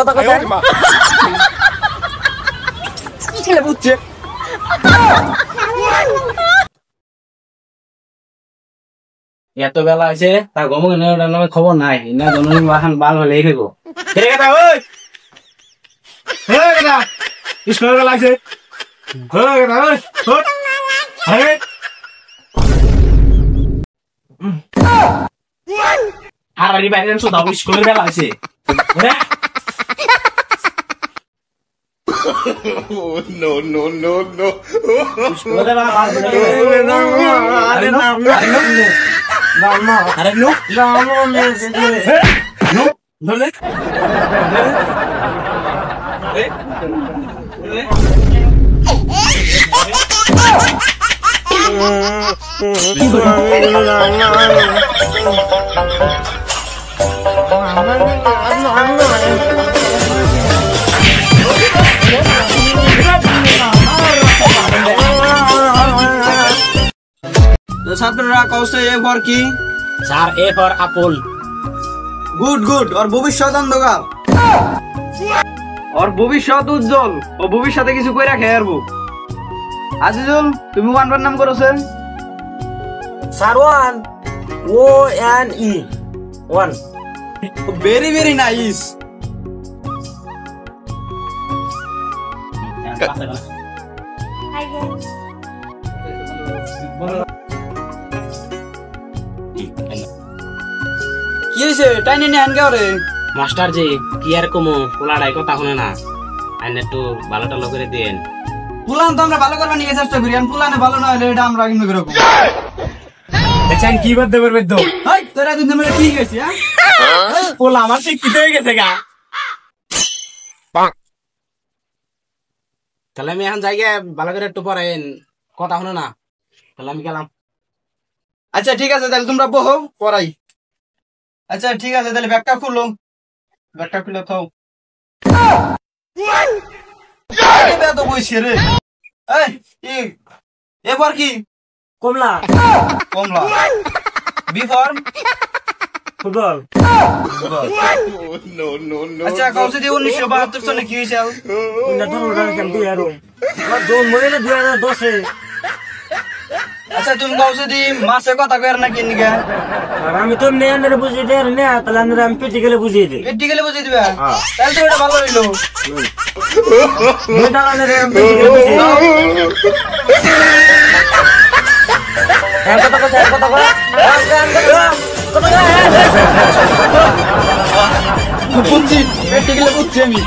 কথা কইছেন কি ছেলে বুঝছে এত বেলা আছে তার গম নামে খবর নাই না জননী বাহান বাল হলে খাইব হে কথা ওই হে কথা স্কুল বেলা আছে হে কথা ওই হট আরে আর আরে বাইরে তো দাও স্কুল বেলা আছে No, no, no, no. School বেলা আরে না Mama, ada no, mama no, dole, ছাত্ররা কৌশে এ ফর কি sir A for apple good good আর ভবিষ্যৎ অন্ধকার আর ভবিষ্যৎ উজ্জ্বল ও ভবিষ্যতে কিছু কই রাখে আরবো আজিজুল তুমি ওয়ানবার নাম করছে sir one O N E one very very nice কি হইছে টাইনে নে আনগাও রে মাস্টার জি কি আর কমো পোলাড়াই কথা শুনে না আইনে একটু ভালোটা লোক করে দেন পুলান তো আমরা ভালো করবার নিয়ে চেষ্টা করি আর পুলানে ভালো না হলে এটা আমরা কিন্তু করে রাখব দেখেন কি বলতে পারবে তো হাই তোরা দুই নম্বরে ঠিক আছে হ্যাঁ পোলা আমার শিক্ষিত হয়ে গেছে গা তাহলে আমি এখন যাই ভালো করে একটু পড়েন কথা শুনে না তাহলে আমি গেলাম আচ্ছা ঠিক আছে তাহলে তোমরা বহো পড়াই আচ্ছা ঠিক আছে তাহলে ব্যাগটা খুলো খাও আরে বে তো বইছে রে এই এবার কি কমলা B for football No, no, no. আচ্ছা কৌশে দিয়ে 1972 সনে কি হয়েছে না তো ওরা কেন দিয়ে আর জোন মহিলা 2010 এ আচ্ছা তুমি কৌশে দি মাসে কথা কইর না কিন নিগা আর আমি তো নেয়ারে বুঝিয়ে দেই না তাহলে আমি প্র্যাকটিক্যালি বুঝিয়ে দেই প্র্যাকটিক্যালি বুঝিয়ে দিবা তাহলে তো এটা ভালো হইলো দুই টাকা রে প্র্যাকটিক্যালি বুঝিয়ে কথা বুঝছি প্র্যাকটিক্যালি বুঝছি আমি